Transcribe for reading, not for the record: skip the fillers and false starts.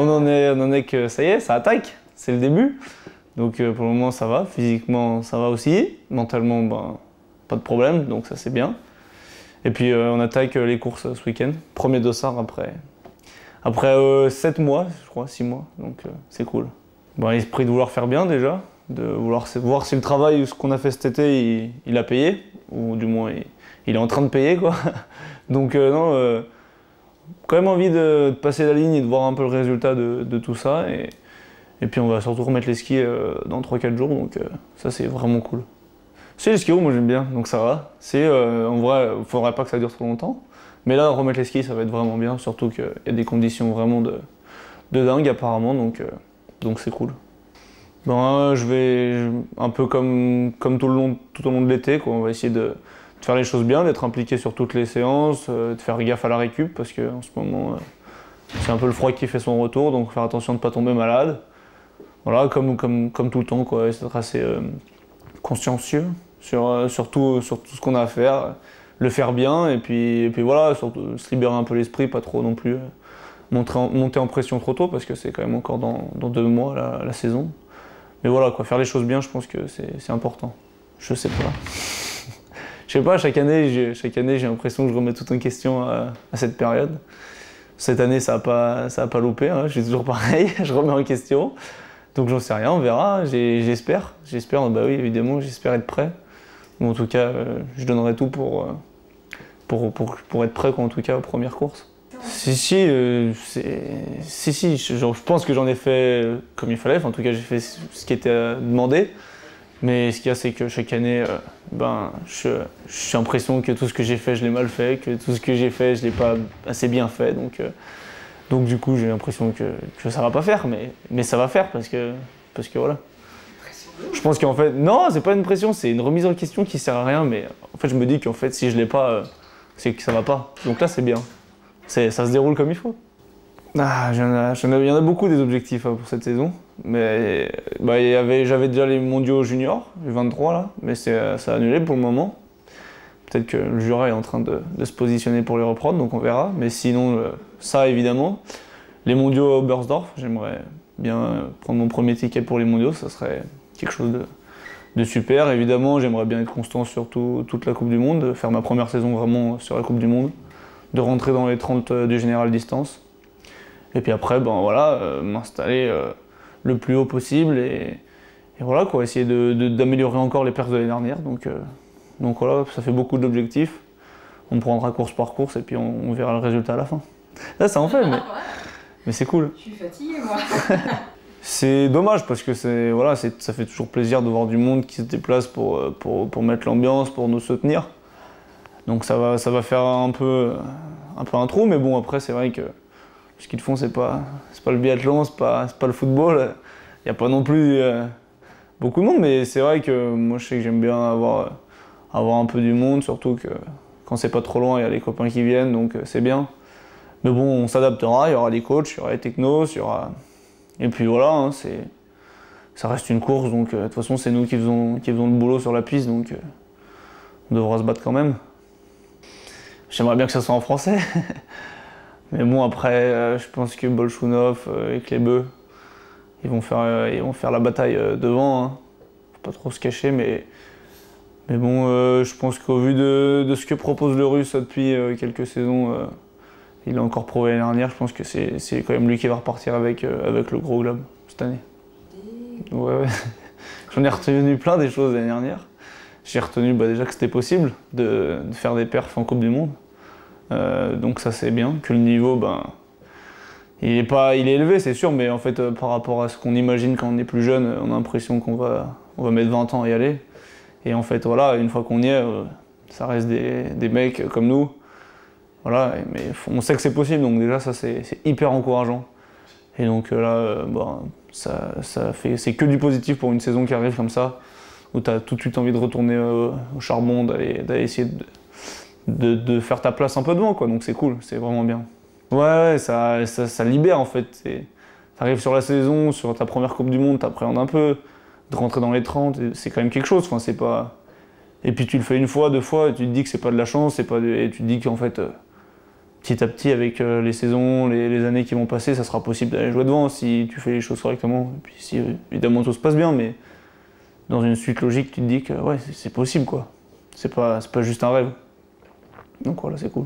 on en est que ça y est, ça attaque, c'est le début. Donc pour le moment ça va, physiquement ça va aussi, mentalement ben, pas de problème, donc ça c'est bien. Et puis on attaque les courses ce week-end, premier dossard après 7 mois, je crois, 6 mois, donc c'est cool. Bon, l'esprit de vouloir faire bien déjà, de vouloir voir si le travail, ce qu'on a fait cet été, il a payé, ou du moins il est en train de payer quoi. Donc non, quand même envie de passer la ligne et de voir un peu le résultat de tout ça. Et puis on va surtout remettre les skis dans 3-4 jours, donc ça c'est vraiment cool. C'est les skis moi j'aime bien, donc ça va. En vrai, il faudrait pas que ça dure trop longtemps. Mais là, remettre les skis, ça va être vraiment bien, surtout qu'il y a des conditions vraiment de dingue apparemment, donc c'est cool. Ben, je vais un peu comme tout au long de l'été, on va essayer de faire les choses bien, d'être impliqué sur toutes les séances, de faire gaffe à la récup, parce qu'en ce moment, c'est un peu le froid qui fait son retour, donc faire attention de ne pas tomber malade. Voilà, comme tout le temps, quoi, essayer d'être assez consciencieux sur tout ce qu'on a à faire, le faire bien, et puis voilà, surtout, se libérer un peu l'esprit, pas trop non plus monter en pression trop tôt, parce que c'est quand même encore dans 2 mois la saison. Mais voilà, quoi, faire les choses bien, je pense que c'est important. Je sais pas. Je sais pas, chaque année, j'ai l'impression que je remets tout en question à cette période. Cette année, ça a pas loupé, hein, je suis toujours pareil, je remets en question. Donc j'en sais rien, on verra, j'espère, bah oui, évidemment, j'espère être prêt. Ou en tout cas, je donnerai tout pour être prêt, quoi, en tout cas, aux premières courses. Si, je pense que j'en ai fait comme il fallait, enfin, en tout cas, j'ai fait ce qui était demandé. Mais ce qu'il y a, c'est que chaque année, j'ai l'impression que tout ce que j'ai fait, je l'ai mal fait, que tout ce que j'ai fait, je l'ai pas assez bien fait. Donc du coup, j'ai l'impression que ça va pas faire, mais ça va faire parce que voilà. Je pense qu'en fait, non, c'est pas une pression, c'est une remise en question qui sert à rien, mais en fait, je me dis qu'en fait, si je l'ai pas, c'est que ça va pas. Donc là, c'est bien. Ça se déroule comme il faut. Ah, il y en a beaucoup des objectifs pour cette saison, mais j'avais déjà les mondiaux juniors, les 23 là, mais ça a annulé pour le moment. Peut-être que le Jura est en train de se positionner pour les reprendre, donc on verra. Mais sinon, ça évidemment. Les mondiaux à Oberstdorf, j'aimerais bien prendre mon premier ticket pour les mondiaux, ça serait quelque chose de super. Évidemment, j'aimerais bien être constant sur toute la Coupe du Monde, faire ma première saison vraiment sur la Coupe du Monde, de rentrer dans les 30 du général distance. Et puis après, m'installer le plus haut possible et voilà quoi, essayer d'améliorer encore les perfs de l'année dernière. Donc voilà, ça fait beaucoup d'objectifs. On prendra course par course et puis on verra le résultat à la fin. Là, ça en fait, mais c'est cool. Je suis fatiguée, moi. C'est dommage parce que ça fait toujours plaisir de voir du monde qui se déplace pour mettre l'ambiance, pour nous soutenir. Donc ça va faire un peu un trou, mais bon, après, c'est vrai que ce qu'ils font, c'est pas le biathlon, c'est pas le football. Il n'y a pas non plus beaucoup de monde, mais c'est vrai que moi, je sais que j'aime bien avoir un peu du monde, surtout que quand c'est pas trop loin, il y a les copains qui viennent, donc c'est bien. Mais bon, on s'adaptera, il y aura les coachs, il y aura les technos, et puis voilà, hein, ça reste une course, donc de toute façon, c'est nous qui faisons le boulot sur la piste, donc on devra se battre quand même. J'aimerais bien que ça soit en français. Mais bon, après, je pense que Bolchunov et Klebe, ils vont faire la bataille devant. Hein. Faut pas trop se cacher, mais bon, je pense qu'au vu de ce que propose le Russe depuis quelques saisons, il a encore prouvé l'année dernière. Je pense que c'est quand même lui qui va repartir avec le gros globe cette année. Ouais. J'en ai retenu plein des choses l'année dernière. J'ai retenu déjà que c'était possible de faire des perfs en Coupe du Monde. Donc ça c'est bien, que le niveau, il est élevé c'est sûr, mais en fait par rapport à ce qu'on imagine quand on est plus jeune, on a l'impression qu'on va mettre 20 ans à y aller. Et en fait voilà, une fois qu'on y est, ça reste des mecs comme nous. Voilà, mais on sait que c'est possible, donc déjà ça c'est hyper encourageant. Et donc là, c'est que du positif pour une saison qui arrive comme ça, où tu as tout de suite envie de retourner au charbon, d'aller essayer de faire ta place un peu devant, quoi. Donc c'est cool, c'est vraiment bien. Ouais, ça libère en fait. T'arrives sur la saison, sur ta première Coupe du Monde, t'appréhendes un peu, de rentrer dans les 30, c'est quand même quelque chose. Enfin, c'est pas... Et puis tu le fais une fois, 2 fois, et tu te dis que c'est pas de la chance, et tu te dis qu'en fait, petit à petit, avec les saisons, les années qui vont passer, ça sera possible d'aller jouer devant si tu fais les choses correctement. Et puis si évidemment tout se passe bien, mais dans une suite logique, tu te dis que ouais, c'est possible quoi. C'est pas juste un rêve. Donc voilà, c'est cool.